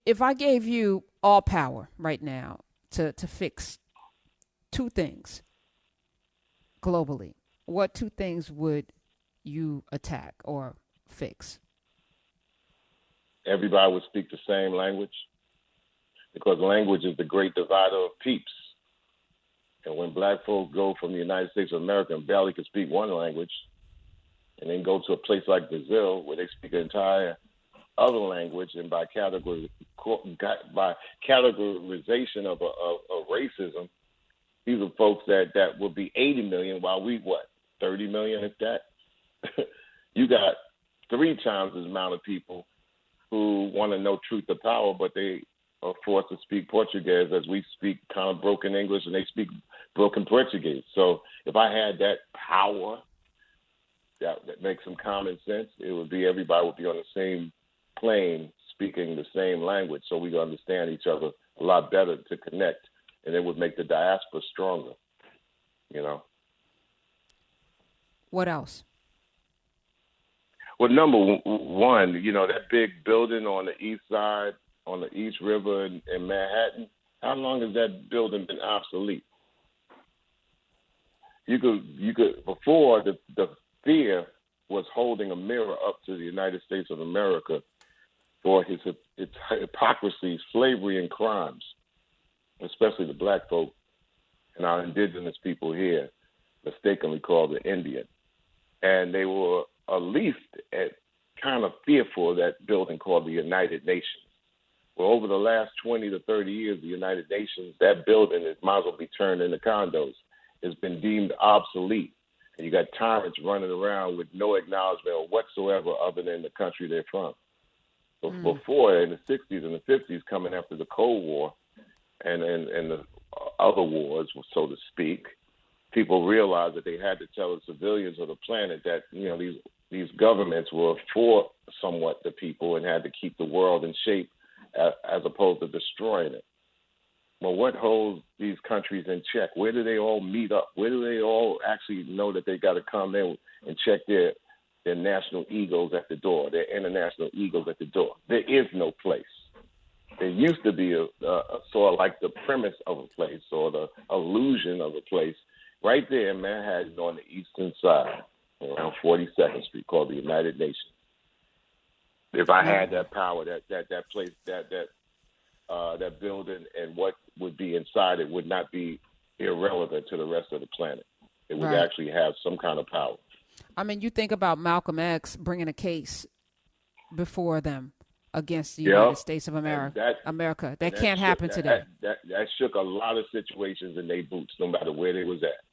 if I gave you all power right now to fix two things globally, what two things would you attack or fix? Everybody would speak the same language because language is the great divider of peeps. And when black folks go from the United States of America and barely can speak one language, and then go to a place like Brazil where they speak an entire other language, and by categorization of racism, these are folks that would be 80 million, while we, 30 million if that? You got 3 times the amount of people who want to know truth to power, but they are forced to speak Portuguese as we speak kind of broken English, and they speak broken Portuguese. So if I had that power that makes some common sense, it would be everybody would be on the same plane speaking the same language, so we understand each other a lot better to connect, and it would make the diaspora stronger, you know. What else? Well, number one, you know, that big building on the east side, on the East River in Manhattan, how long has that building been obsolete? You could before the fear was holding a mirror up to the United States of America for its hypocrisy, slavery, and crimes, especially the black folk and our indigenous people here, mistakenly called the Indian. And they were at least kind of fearful of that building called the United Nations. Well, over the last 20 to 30 years, the United Nations, that building might as well be turned into condos. It's been deemed obsolete. And you got tyrants running around with no acknowledgement whatsoever other than the country they're from. But before, in the 60s and the 50s, coming after the Cold War and the other wars, so to speak, people realized that they had to tell the civilians of the planet that, you know, these governments were for somewhat the people and had to keep the world in shape as opposed to destroying it. Well, what holds these countries in check? Where do they all meet up? Where do they all actually know that they got to come in and check their national egos at the door, their international egos at the door? There is no place. There used to be a sort of like the premise of a place or the illusion of a place right there in Manhattan on the eastern side, around 42nd Street, called the United Nations. If I had that power, that place, that building and what would be inside it would not be irrelevant to the rest of the planet. It would actually have some kind of power. I mean, you think about Malcolm X bringing a case before them against the United States of America. That can't happen today. That shook a lot of situations in their boots, no matter where they was at.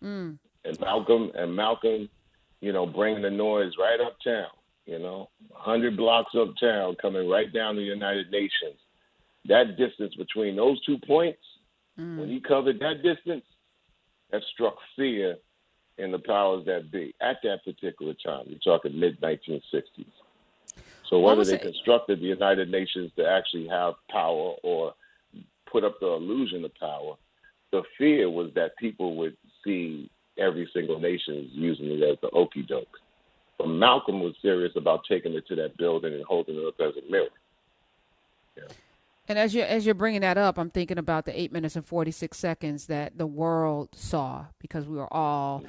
And Malcolm, you know, bringing the noise right uptown. You know, 100 blocks uptown, coming right down to the United Nations. That distance between those 2 points, when he covered that distance, that struck fear in the powers that be at that particular time. You're talking mid-1960s. So whether they constructed the United Nations to actually have power or put up the illusion of power, the fear was that people would see every single nation using it as the okie doke. But Malcolm was serious about taking it to that building and holding it up as a mirror. Yeah. And as you're bringing that up, I'm thinking about the 8 minutes and 46 seconds that the world saw because we were all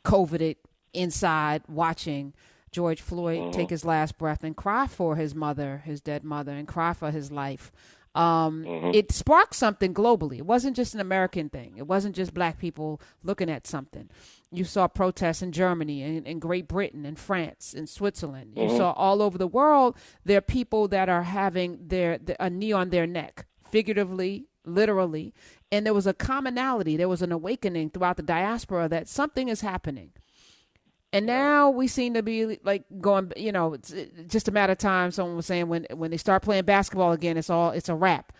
COVIDed inside watching George Floyd take his last breath and cry for his mother, his dead mother, and cry for his life. It sparked something globally. It wasn't just an American thing. It wasn't just black people looking at something. You saw protests in Germany and in Great Britain and France and Switzerland. You saw all over the world, there are people that are having a knee on their neck, figuratively, literally. And there was a commonality. There was an awakening throughout the diaspora that something is happening. And now we seem to be like going, you know, it's just a matter of time. Someone was saying when they start playing basketball again, it's a wrap.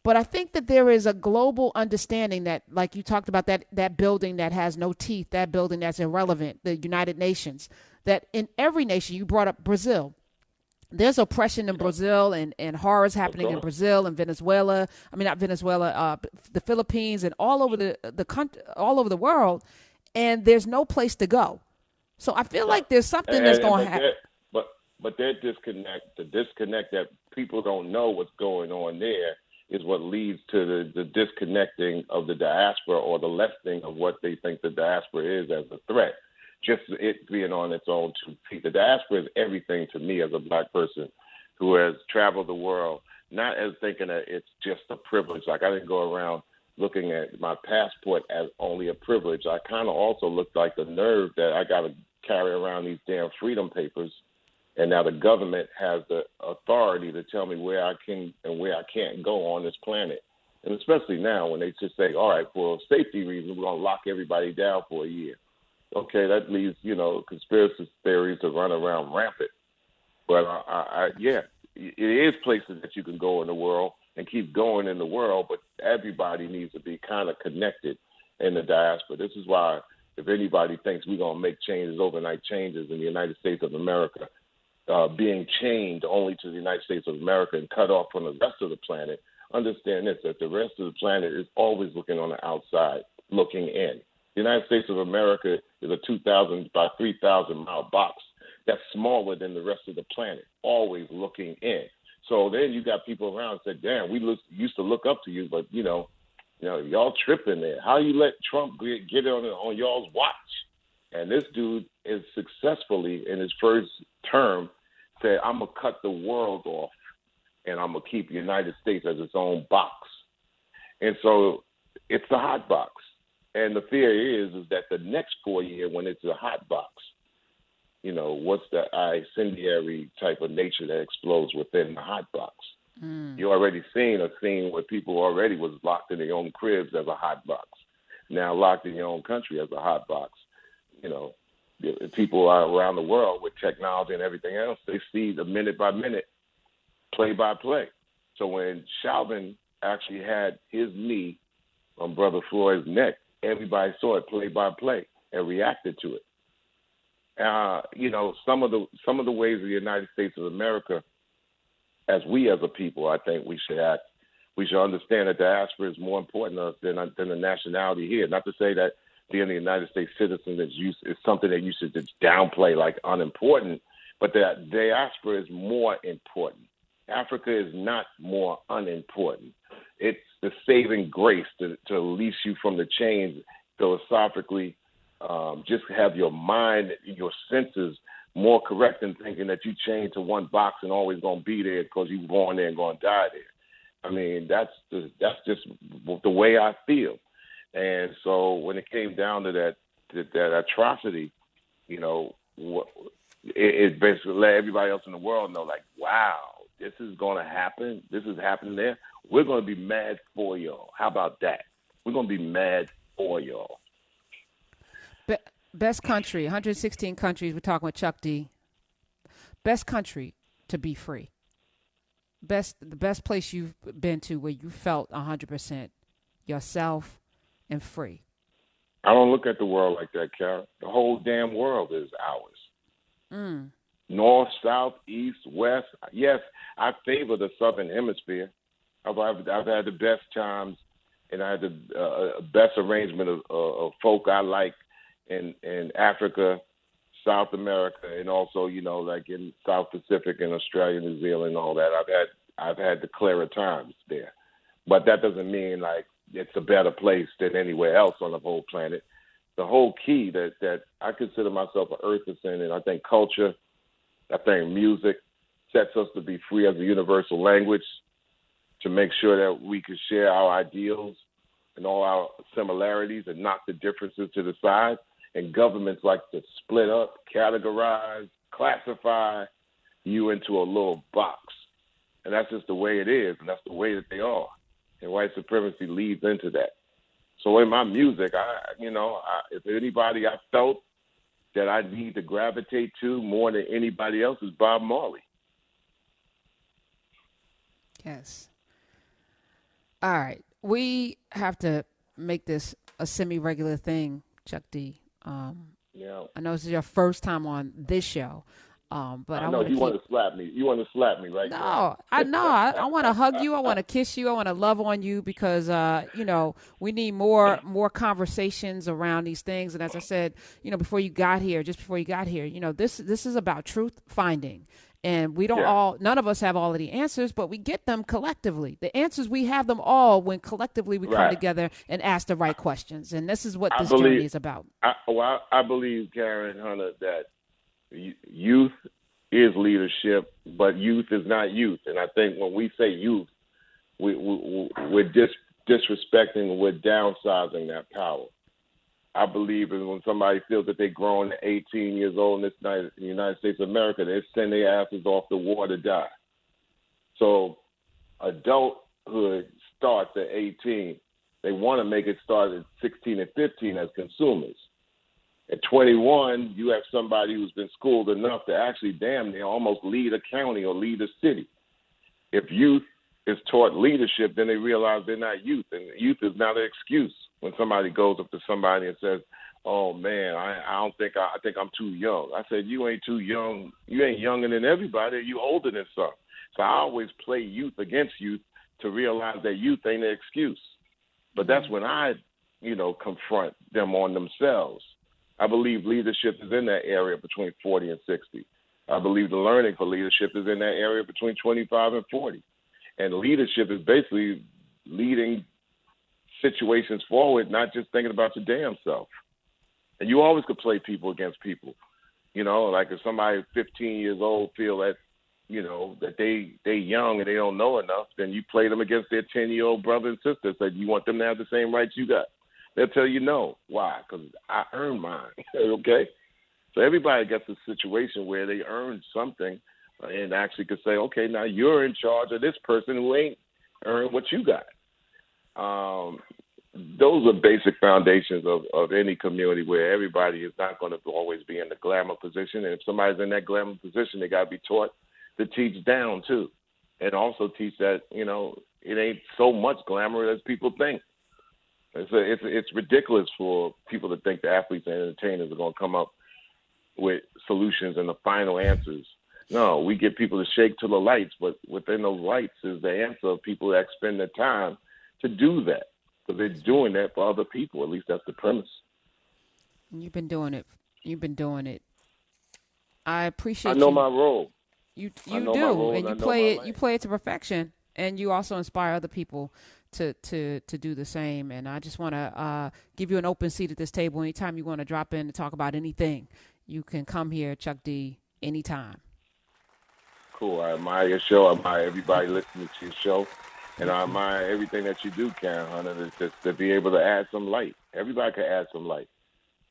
But I think that there is a global understanding that, like you talked about, that building that has no teeth, that building that's irrelevant, the United Nations, that in every nation, you brought up Brazil. There's oppression in Brazil and horrors happening in Brazil and Venezuela. I mean, not Venezuela, the Philippines and all over the country, all over the world. And there's no place to go. So I feel like there's something that's going to happen. But the disconnect that people don't know what's going on there is what leads to the disconnecting of the diaspora, or the lessening of what they think the diaspora is as a threat. Just it being on its own 2 feet. The diaspora is everything to me as a black person who has traveled the world, not as thinking that it's just a privilege. Like, I didn't go around looking at my passport as only a privilege. I kind of also looked like the nerve that I got to carry around these damn freedom papers, and now the government has the authority to tell me where I can and where I can't go on this planet. And especially now when they just say, all right, for safety reasons, we're going to lock everybody down for a year. Okay, that leaves, conspiracy theories to run around rampant. But, it is places that you can go in the world and keep going in the world, but everybody needs to be kind of connected in the diaspora. This is why, if anybody thinks we're going to make changes, overnight changes in the United States of America, being chained only to the United States of America and cut off from the rest of the planet, understand this, that the rest of the planet is always looking on the outside, looking in. The United States of America is a 2,000 by 3,000 mile box that's smaller than the rest of the planet, always looking in. So then you got people around and say, damn, we used to look up to you, but, y'all tripping there. How you let Trump get on y'all's watch? And this dude is successfully, in his first term, said, I'm going to cut the world off, and I'm going to keep the United States as its own box. And so it's the hot box. And the fear is that the next 4 years, when it's a hot box, what's the incendiary type of nature that explodes within the hot box? You already seen a scene where people already was locked in their own cribs as a hot box. Now locked in your own country as a hot box. People around the world with technology and everything else, they see the minute by minute, play by play. So when Chauvin actually had his knee on Brother Floyd's neck, everybody saw it play by play and reacted to it. Some of the ways of the United States of America, as a people, I think we should act. We should understand that diaspora is more important to us than the nationality here. Not to say that being a United States citizen is something that you should just downplay like unimportant, but that diaspora is more important. Africa is not more unimportant. It's the saving grace to release you from the chains philosophically. Just have your mind, your senses more correct than thinking that you chained to one box and always going to be there because you were born there and going to die there. I mean, that's just the way I feel. And so when it came down to that atrocity, it basically let everybody else in the world know, like, wow, this is going to happen. This is happening there. We're going to be mad for y'all. How about that? We're going to be mad for y'all. Best country, 116 countries. We're talking with Chuck D. Best country to be free. The best place you've been to where you felt 100% yourself and free. I don't look at the world like that, Kara. The whole damn world is ours. North, south, east, west. Yes, I favor the Southern Hemisphere. I've had the best times, and I had the best arrangement of folk I like in Africa, South America, and also, like in South Pacific and Australia, New Zealand, and all that. I've had the clearer times there. But that doesn't mean like it's a better place than anywhere else on the whole planet. The whole key that I consider myself an earth descendant, I think culture, I think music sets us to be free as a universal language, to make sure that we can share our ideals and all our similarities and knock the differences to the side. And governments like to split up, categorize, classify you into a little box. And that's just the way it is, and that's the way that they are. And white supremacy leads into that. So in my music, if anybody I felt that I need to gravitate to more than anybody else is Bob Marley. Yes. All right. We have to make this a semi-regular thing, Chuck D. I know this is your first time on this show, but I know you want to slap me. You want to slap me, right? No, I know. I want to hug you. I want to kiss you. I want to love on you because we need more conversations around these things. And as I said, before you got here, this is about truth finding, And we don't none of us have all of the answers, but we get them collectively. The answers, we have them all when collectively we come together and ask the right questions. And this is what this journey is about. I believe, Karen Hunter, that youth is leadership, but youth is not youth. And I think when we say youth, we're disrespecting, we're downsizing that power. I believe is when somebody feels that they're grown to 18 years old in the United States of America, they send their asses off the war to die. So adulthood starts at 18. They want to make it start at 16 and 15 as consumers. At 21, you have somebody who's been schooled enough to actually damn near almost lead a county or lead a city. If youth is taught leadership, then they realize they're not youth, and youth is not an excuse. When somebody goes up to somebody and says, "Oh man, I think I'm too young," I said, "You ain't too young. You ain't younger than everybody. You older than some." So I always play youth against youth to realize that youth ain't an excuse. But that's when I, confront them on themselves. I believe leadership is in that area between 40 and 60. I believe the learning for leadership is in that area between 25 and 40. And leadership is basically leading situations forward, not just thinking about your damn self. And you always could play people against people. Like if somebody 15 years old feel that, that they young and they don't know enough, then you play them against their 10-year-old brother and sister. So you want them to have the same rights you got. They'll tell you no. Why? Because I earned mine. Okay? So everybody gets a situation where they earn something and actually could say, okay, now you're in charge of this person who ain't earned what you got. Those are basic foundations of any community where everybody is not going to always be in the glamour position. And if somebody's in that glamour position, they got to be taught to teach down too. And also teach that, it ain't so much glamour as people think. It's ridiculous for people to think the athletes and entertainers are going to come up with solutions and the final answers. No, we get people to shake to the lights, but within those lights is the answer of people that spend their time to do that. Because they're doing that for other people. At least that's the premise. You've been doing it. I appreciate you. I know my role. You do, and you play it. You play it to perfection, and you also inspire other people to do the same. And I just want to give you an open seat at this table. Anytime you want to drop in and talk about anything, you can come here, Chuck D, anytime. Cool. I admire your show. I admire everybody listening to your show. And I admire everything that you do, Karen Hunter, just to be able to add some light. Everybody can add some light,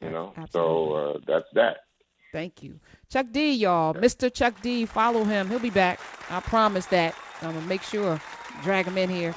Absolutely. So that's that. Thank you. Chuck D, y'all. Mr. Chuck D, follow him. He'll be back. I promise that. I'm going to make sure. Drag him in here.